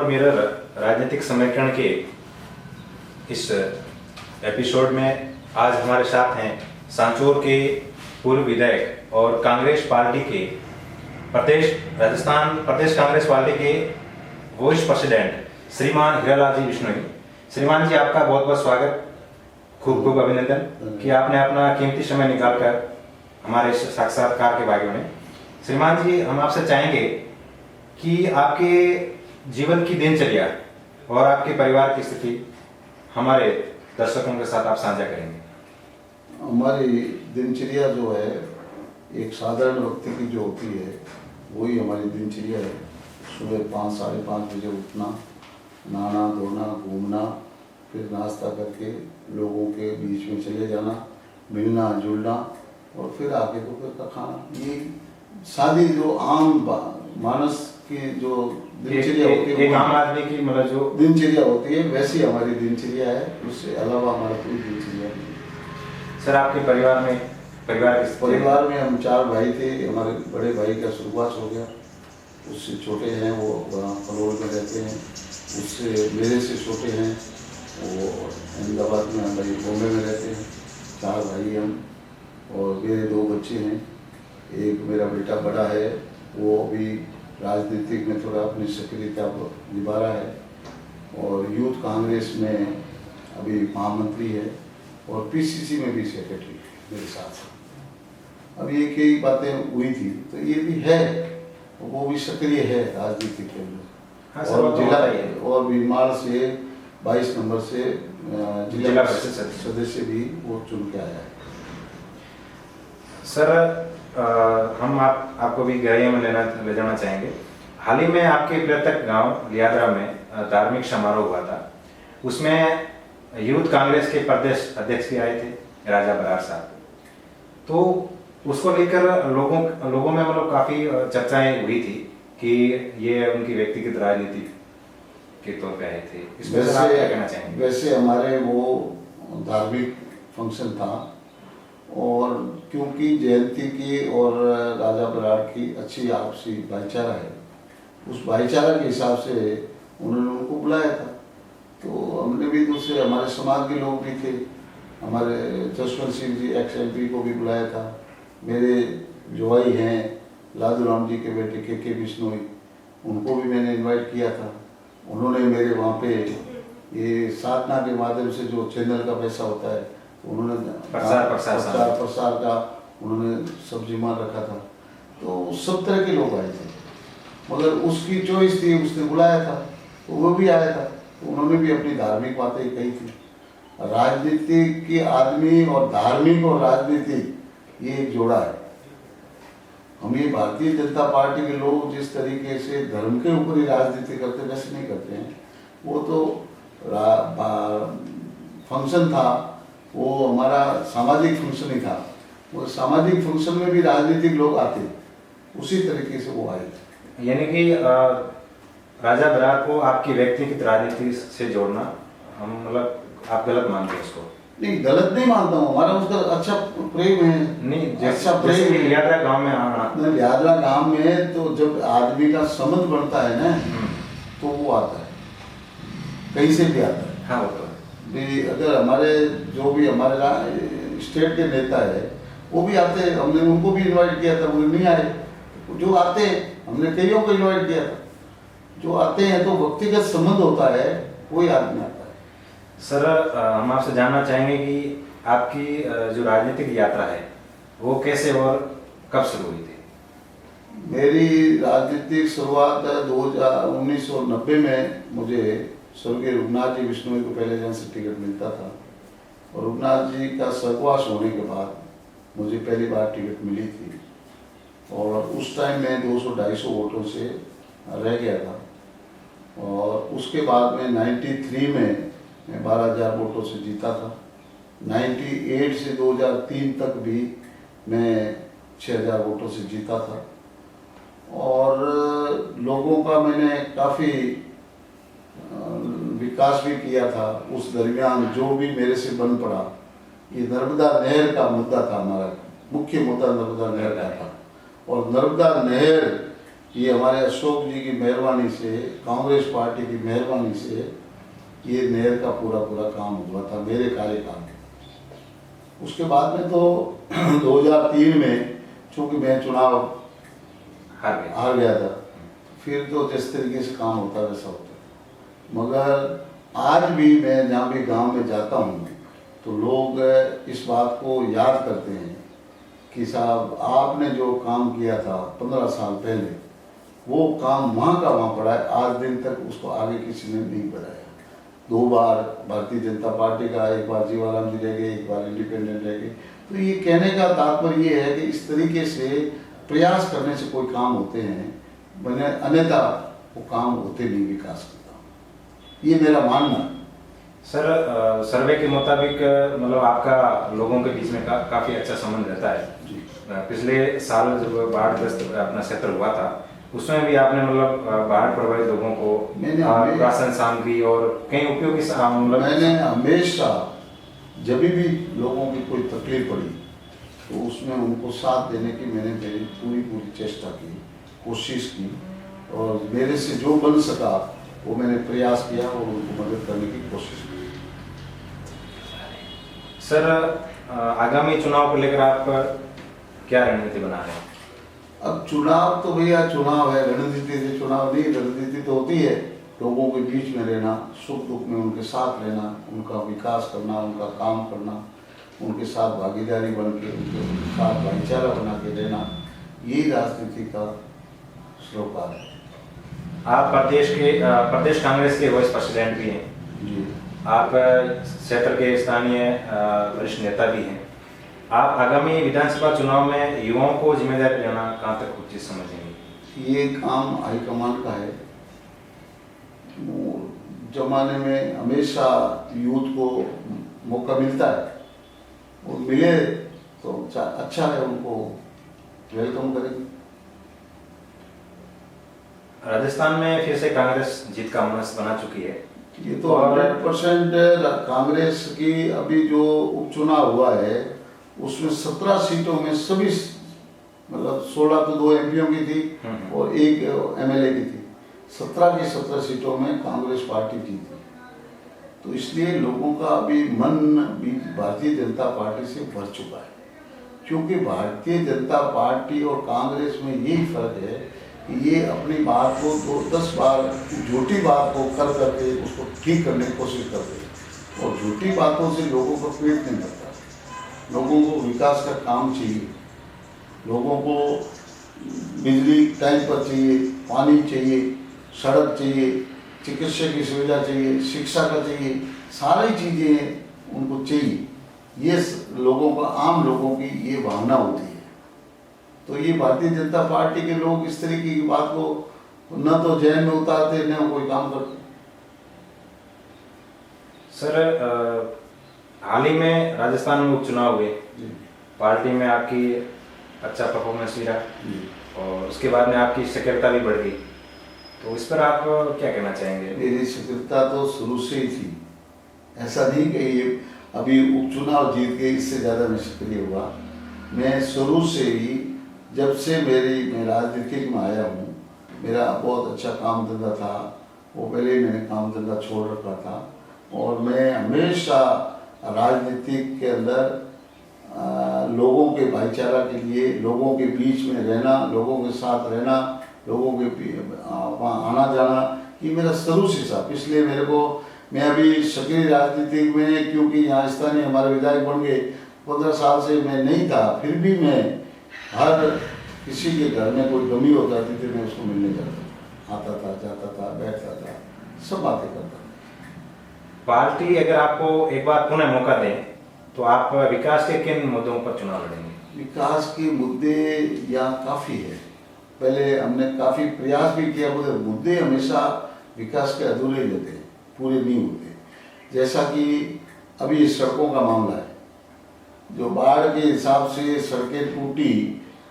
Mirror राजनीतिक समीकरण के इस एपिसोड में आज हमारे साथ हैं सांचौर के पूर्व विधायक और कांग्रेस पार्टी के राजस्थान प्रदेश कांग्रेस पार्टी के वाइस प्रेसिडेंट श्रीमान हीरालाल जी बिश्नोई। श्रीमान जी, आपका बहुत बहुत स्वागत, खूब खूब अभिनंदन कि आपने अपना कीमती समय निकालकर हमारे साक्षात्कार के भाग्य में। श्रीमान जी, हम आपसे चाहेंगे कि आपके जीवन की दिनचर्या और आपके परिवार की स्थिति हमारे दर्शकों के साथ आप साझा करेंगे। हमारी दिनचर्या जो है एक साधारण व्यक्ति की जो होती है वही हमारी दिनचर्या है। सुबह 5 साढ़े 5 बजे उठना, नहाना धोना, घूमना, फिर नाश्ता करके लोगों के बीच में चले जाना, मिलना जुलना और फिर आके दोपहर का खाना। ये सादी जो आम मानस की जो दिनचर्या होती है, एक आम आदमी की मतलब जो दिनचर्या होती है वैसी हमारी दिनचर्या है। उससे अलावा हमारा कोई दिनचर्या नहीं। सर, आपके परिवार में हम 4 भाई थे। हमारे बड़े भाई का स्वर्गवास हो गया, उससे छोटे हैं वो वहाँ फलोर में रहते हैं। उससे मेरे से छोटे हैं वो अहमदाबाद में, हमारे बॉम्बे में रहते हैं। 4 भाई हम और मेरे 2 बच्चे हैं। एक मेरा बेटा बड़ा है, वो अभी राजनीतिक में थोड़ा अपनी सक्रियता निभा रहा है और यूथ कांग्रेस में अभी महामंत्री है और पीसीसी में भी सेक्रेटरी मेरे साथ। अब ये कई बातें हुई थी तो ये भी है, वो भी सक्रिय है राजनीति के अंदर। हाँ, और जिला और बीमार से 22 नंबर से जिला परिषद सदस्य भी वो चुन के आया है। सर, हम आपको भी गहराइयों में ले जाना चाहेंगे। हाल ही में आपके मृतक गांव लियाद्रा में धार्मिक समारोह हुआ था। उसमें यूथ कांग्रेस के प्रदेश अध्यक्ष भी आए थे, राजा बरार साहब। तो उसको लेकर लोगों में मतलब काफी चर्चाएं हुई थी कि ये उनकी व्यक्तिगत राजनीति के तौर पे आए थे। इसमें आप क्या कहना चाहेंगे? वैसे हमारे वो धार्मिक फंक्शन था और क्योंकि जयंती की और राजा बराड़ की अच्छी आपसी भाईचारा है, उस भाईचारा के हिसाब से उन्होंने उनको बुलाया था। तो हमने भी दूसरे हमारे समाज के लोग भी थे। हमारे जसवंत सिंह जी एक्स-MP को भी बुलाया था। मेरे जोई हैं लादू राम जी के बेटे के बिश्नोई, उनको भी मैंने इनवाइट किया था। उन्होंने मेरे वहाँ पे ये साधना के माध्यम से जो चैनल का पैसा होता है उन्होंने प्रसार का उन्होंने सब्जी मान रखा था। तो सब तरह के लोग आए थे, मगर उसकी चॉइस थी, उसने बुलाया था तो वो भी आया था। तो उन्होंने भी अपनी धार्मिक बातें कही थी। राजनीति के आदमी और धार्मिक और राजनीति ये एक जोड़ा है। हम ये भारतीय जनता पार्टी के लोग जिस तरीके से धर्म के ऊपर ही राजनीति करते वैसे नहीं करते हैं। वो तो फंक्शन था, वो हमारा सामाजिक फंक्शन ही था। वो सामाजिक फंक्शन में भी राजनीतिक लोग आते, उसी तरीके से वो आए थे। यानी कि राजा बरार को आपकी व्यक्तिगत राजनीति से जोड़ना, हम मतलब आप गलत मानते हैं उसको? नहीं, गलत नहीं मानता हूँ, हमारा उसका अच्छा प्रेम है। नहीं, अच्छा प्रेम है। लियाद्रा गांव में आना, लियाद्रा गांव में तो जब आदमी का संबंध बनता है ना तो वो आता है, कहीं से भी आता है। हाँ, वो तो भी अगर हमारे जो भी हमारे स्टेट के नेता है वो भी आते हैं, हमने उनको भी इनवाइट किया था, वो नहीं आए। जो आते हैं हमने कईयों को इनवाइट किया था। जो आते हैं तो व्यक्तिगत संबंध होता है, कोई आदमी आता है। सर, हम आपसे जानना चाहेंगे कि आपकी जो राजनीतिक यात्रा है वो कैसे और कब शुरू हुई थी? मेरी राजनीतिक शुरुआत 1990 में मुझे स्वर्गीय रघुनाथ जी बिश्नोई को पहले जन से टिकट मिलता था और रघुनाथ जी का स्वर्गवास होने के बाद मुझे पहली बार टिकट मिली थी और उस टाइम मैं 200-250 वोटों से रह गया था। और उसके बाद में 93 में मैं 12,000 वोटों से जीता था। 98 से 2003 तक भी मैं 6,000 वोटों से जीता था और लोगों का मैंने काफ़ी विकास भी किया था। उस दरमियान जो भी मेरे से बन पड़ा, ये नर्मदा नहर का मुद्दा था, हमारा मुख्य मुद्दा नर्मदा नहर का था और नर्मदा नहर ये हमारे अशोक जी की मेहरबानी से, कांग्रेस पार्टी की मेहरबानी से ये नहर का पूरा पूरा काम हुआ था मेरे कार्यकाल में। उसके बाद में तो 2003 में चूंकि मैं चुनाव हार गया था, फिर तो जिस तरीके से काम होता वैसा होता। मगर आज भी मैं जहाँ भी गांव में जाता हूँ तो लोग इस बात को याद करते हैं कि साहब आपने जो काम किया था 15 साल पहले, वो काम वहाँ का वहाँ पड़ा है, आज दिन तक उसको आगे किसी ने नहीं बढ़ाया। 2 बार भारतीय जनता पार्टी का, एक बार जीवाराम जी रह गए, एक बार इंडिपेंडेंट रह गए। तो ये कहने का तात्पर्य ये है कि इस तरीके से प्रयास करने से कोई काम होते हैं, मैंने अन्यथा वो काम होते नहीं विकास करता, ये मेरा मानना है। सर, सर्वे के मुताबिक मतलब आपका लोगों के बीच में काफी अच्छा संबंध रहता है जी। पिछले साल जब बाढ़ग्रस्त अपना क्षेत्र हुआ था, उसमें भी आपने मतलब बाढ़ प्रभावित लोगों को राशन सामग्री और कई उपयोगी मतलब मैंने हमेशा जब भी लोगों की कोई तकलीफ पड़ी तो उसमें उनको साथ देने की मैंने मेरी पूरी चेष्टा की, कोशिश की, और मेरे से जो बन सका वो मैंने प्रयास किया और उनको मदद करने की कोशिश की। सर, आगामी चुनाव को लेकर आप क्या रणनीति बना रहे हैं? अब चुनाव तो भैया चुनाव है, रणनीति से चुनाव नहीं। रणनीति तो होती है लोगों के बीच में रहना, सुख दुख में उनके साथ रहना, उनका विकास करना, उनका काम करना, उनके साथ भागीदारी बन के उनके साथ भाईचारा बना के रहना, यही राजनीति का सरोकार है। आप प्रदेश कांग्रेस के वाइस प्रेसिडेंट भी हैं जी। आप क्षेत्र के स्थानीय वरिष्ठ नेता भी हैं। आप आगामी विधानसभा चुनाव में युवाओं को जिम्मेदारी लेना कहाँ तक उचित समझेंगे? ये काम हाईकमान का है। जमाने में हमेशा यूथ को मौका मिलता है, और मिले तो अच्छा है, उनको वेलकम करेंगे। राजस्थान में फिर से कांग्रेस जीत का मनस बना चुकी है। ये तो 100% कांग्रेस की अभी जो उपचुनाव हुआ है उसमें 17 सीटों में सभी, मतलब 16 तो 2 एमपीओ की थी और 1 एमएलए की थी, 17 की 17 सीटों में कांग्रेस पार्टी जीती। तो इसलिए लोगों का अभी मन भी भारतीय जनता पार्टी से भर चुका है, क्योंकि भारतीय जनता पार्टी और कांग्रेस में यही फर्क है कि ये अपनी बात को 10 बार झूठी बात को कर करके उसको ठीक करने की कोशिश करते हैं, और झूठी बातों से लोगों को पीड़ित नहीं करता। लोगों को विकास का काम चाहिए, लोगों को बिजली टाइम पर चाहिए, पानी चाहिए, सड़क चाहिए, चिकित्सा की सुविधा चाहिए, शिक्षा का चाहिए, सारी चीज़ें उनको चाहिए। ये लोगों का, आम लोगों की ये भावना होती है। तो ये भारतीय जनता पार्टी के लोग इस तरीके की बात को न तो जहन में उतारते न कोई काम करते। सर, हाल ही में राजस्थान में उपचुनाव हुए, पार्टी में आपकी अच्छा परफॉर्मेंस भी रहा और उसके बाद में आपकी सक्रियता भी बढ़ गई, तो इस पर आप क्या कहना चाहेंगे? मेरी सक्रियता तो शुरू से ही थी, ऐसा नहीं कि ये अभी उपचुनाव जीत के इससे ज़्यादा मैं सक्रिय हुआ। मैं शुरू से ही, जब से मैं राजनीति में आया हूँ, मेरा बहुत अच्छा काम धंधा था, वो पहले ही मैंने काम धंधा छोड़ रखा था, और मैं हमेशा राजनीति के अंदर लोगों के भाईचारा के लिए, लोगों के बीच में रहना, लोगों के साथ रहना, लोगों के आना जाना, ये मेरा शुरू से था। इसलिए मैं अभी सक्रिय राजनीति में, क्योंकि यहाँ स्थानीय हमारे विधायक बन गए, 15 साल से मैं नहीं था, फिर भी मैं हर किसी के घर में कोई कमी हो जाती थी, मैं उसको मिलने जाता, आता था, जाता था, बैठता था, सब बातें करता था। पार्टी अगर आपको एक बार पुनः मौका दें तो आप विकास के किन मुद्दों पर चुनाव लड़ेंगे? विकास के मुद्दे यहाँ काफ़ी है, पहले हमने काफ़ी प्रयास भी किया, मगर मुद्दे हमेशा विकास के अधूरे ही रहते हैं, पूरे नहीं होते। जैसा कि अभी सड़कों का मामला है, जो बाढ़ के हिसाब से सड़कें टूटी,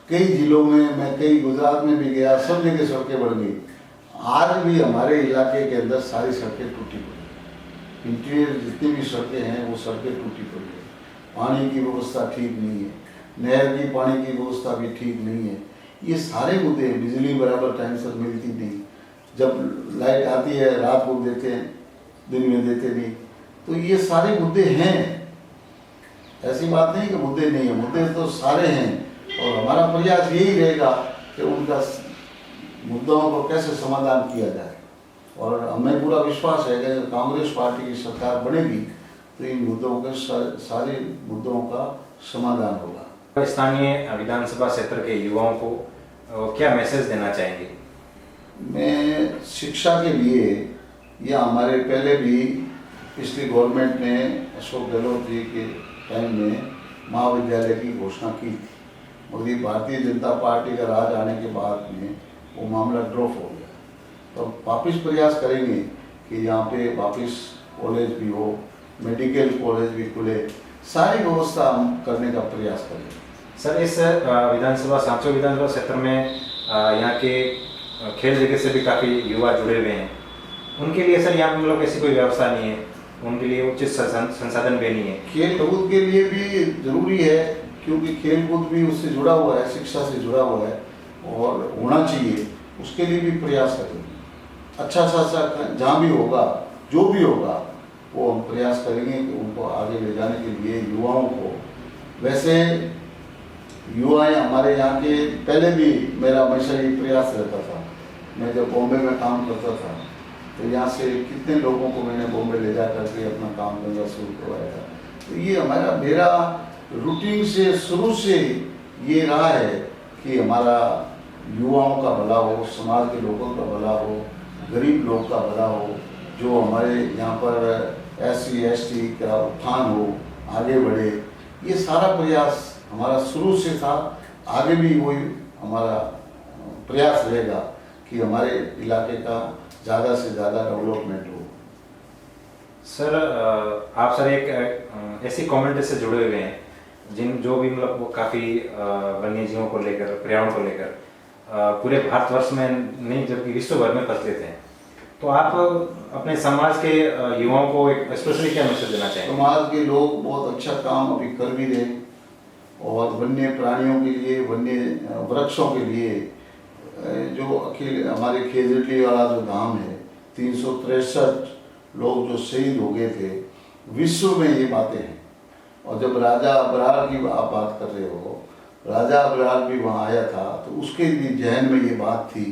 कई जिलों में, मैं कई गुजरात में भी गया, सब जगह सड़कें बढ़ गई। आज भी हमारे इलाके के अंदर सारी सड़कें टूटी पड़ी, इंटीरियर जितनी भी सड़कें हैं वो सड़कें टूटी पड़ी है। पानी की व्यवस्था ठीक नहीं है, नहर की पानी की व्यवस्था भी ठीक नहीं है। ये सारे मुद्दे हैं। बिजली बराबर टाइम से मिलती नहीं, जब लाइट आती है रात को देते हैं, दिन में देते नहीं। तो ये सारे मुद्दे हैं, ऐसी बात नहीं कि मुद्दे नहीं है, मुद्दे तो सारे हैं। और हमारा प्रयास यही रहेगा कि उनका मुद्दों को कैसे समाधान किया जाए। और हमें पूरा विश्वास है कि कांग्रेस पार्टी की सरकार बनेगी तो इन मुद्दों के सारे मुद्दों का समाधान होगा। स्थानीय विधानसभा क्षेत्र के युवाओं को क्या मैसेज देना चाहेंगे? मैं शिक्षा के लिए, या हमारे पहले भी पिछली गवर्नमेंट ने अशोक गहलोत जी के टाइम में महाविद्यालय की घोषणा की थी, मगर ये भारतीय जनता पार्टी का राज आने के बाद में वो मामला ड्रॉप हो गया। तो वापस प्रयास करेंगे कि यहाँ पे वापस कॉलेज भी हो, मेडिकल कॉलेज भी खुले, सारी व्यवस्था हम करने का प्रयास करेंगे। सर, इस विधानसभा सांचौर विधानसभा क्षेत्र में यहाँ के खेल जगत से भी काफ़ी युवा जुड़े हुए हैं, उनके लिए सर यहाँ पे मतलब ऐसी कोई व्यवस्था नहीं है, उनके लिए उचित संसाधन भी नहीं है? खेल कूद के लिए भी जरूरी है, क्योंकि खेल कूद भी उससे जुड़ा हुआ है, शिक्षा से जुड़ा हुआ है और होना चाहिए, उसके लिए भी प्रयास करेंगे। अच्छा सा जहाँ भी होगा, जो भी होगा, वो हम प्रयास करेंगे कि उनको आगे ले जाने के लिए युवाओं को। वैसे युवा हमारे यहाँ के, पहले भी मेरा हमेशा ये प्रयास रहता था, मैं जब बॉम्बे में काम करता था तो यहाँ से कितने लोगों को मैंने बॉम्बे ले जा करके अपना काम धंधा शुरू करवाया था। तो ये मेरा रूटीन से शुरू से ये रहा है कि हमारा युवाओं का भला हो, समाज के लोगों का भला हो, गरीब लोग का भला हो, जो हमारे यहाँ पर SC ST का उत्थान हो, आगे बढ़े। ये सारा प्रयास हमारा शुरू से था, आगे भी वही हमारा प्रयास रहेगा कि हमारे इलाके का ज़्यादा से ज़्यादा डेवलपमेंट हो। सर, आप सर एक ऐसी कम्युनिटी से जुड़े हुए हैं जो भी मतलब वो काफ़ी वन्य जीवों को लेकर, पर्यावरण को लेकर पूरे भारतवर्ष में नहीं जबकि विश्व भर में प्रचलित हैं, तो आप अपने समाज के युवाओं को एक स्पेशली क्या मैसेज देना चाहेंगे? समाज के लोग बहुत अच्छा काम अभी कर भी रहे हैं और वन्य प्राणियों के लिए, वन्य वृक्षों के लिए जो अखिल हमारे खेजड़ी वाला जो धाम है, 363 लोग जो शहीद हो गए थे, विश्व में ये बातें हैं। और जब राजा अबरार की आप बात कर रहे हो, राजा अबरार भी वहाँ आया था, तो उसके भी जहन में ये बात थी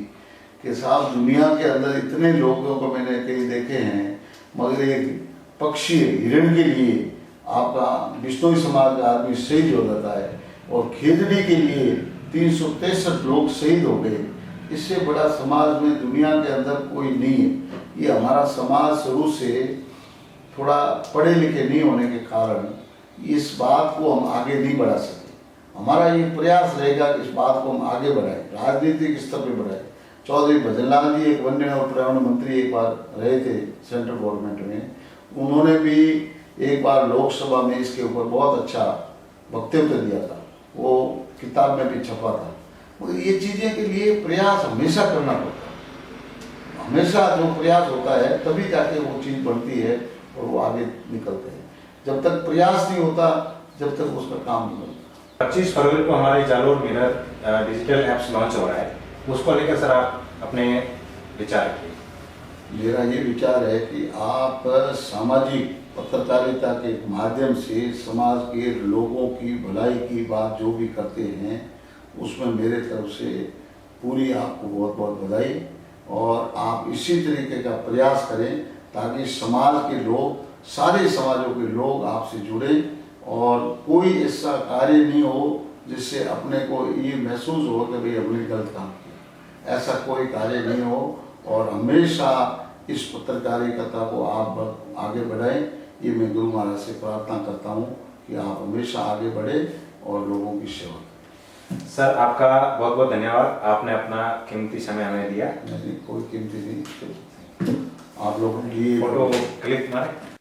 कि साहब दुनिया के अंदर इतने लोगों को मैंने कहीं देखे हैं, मगर एक पक्षी हिरण के लिए आपका बिश्नोई समाज का आदमी शहीद हो जाता है और खेजड़ी के लिए 363 लोग शहीद हो गए। इससे बड़ा समाज में दुनिया के अंदर कोई नहीं है। ये हमारा समाज शुरू से थोड़ा पढ़े लिखे नहीं होने के कारण इस बात को हम आगे नहीं बढ़ा सके। हमारा ये प्रयास रहेगा कि इस बात को हम आगे बढ़ाएं, राजनीतिक स्तर पर बढ़ाएं। चौधरी भजनलाल जी एक वन्य और पर्यावरण मंत्री एक बार रहे थे सेंट्रल गवर्नमेंट में, उन्होंने भी एक बार लोकसभा में इसके ऊपर बहुत अच्छा वक्तव्य दिया था, वो किताब में भी छपा था। मगर ये चीज़ें के लिए प्रयास हमेशा करना पड़ता है, हमेशा जो प्रयास होता है तभी जाके वो चीज़ बनती है और वो आगे निकलते हैं। जब तक प्रयास नहीं होता, जब तक उसका काम नहीं बनता। 25 फरवरी को हमारे Jalore mirror digital apps launch हो रहा है, उसको लेकर सर आप अपने विचार रखिए। मेरा ये विचार है कि आप सामाजिक पत्रकारिता के माध्यम से समाज के लोगों की भलाई की बात जो भी करते हैं, उसमें मेरे तरफ से पूरी आपको बहुत बहुत बधाई। और आप इसी तरीके का प्रयास करें ताकि समाज के लोग, सारे समाजों के लोग आपसे जुड़े और कोई ऐसा कार्य नहीं हो जिससे अपने को ये महसूस हो कि भाई हमने गलत काम किया। ऐसा कोई कार्य नहीं हो और हमेशा इस पत्रकारिता को आप आगे बढ़ाएं। ये मैं गुरु महाराज से प्रार्थना करता हूँ कि आप हमेशा आगे बढ़े और लोगों की सेवा करें। सर, आपका बहुत बहुत धन्यवाद, आपने अपना कीमती समय हमें दिया। नहीं, कोई कीमती नहीं, आप लोगों की फोटो क्लिक मारे।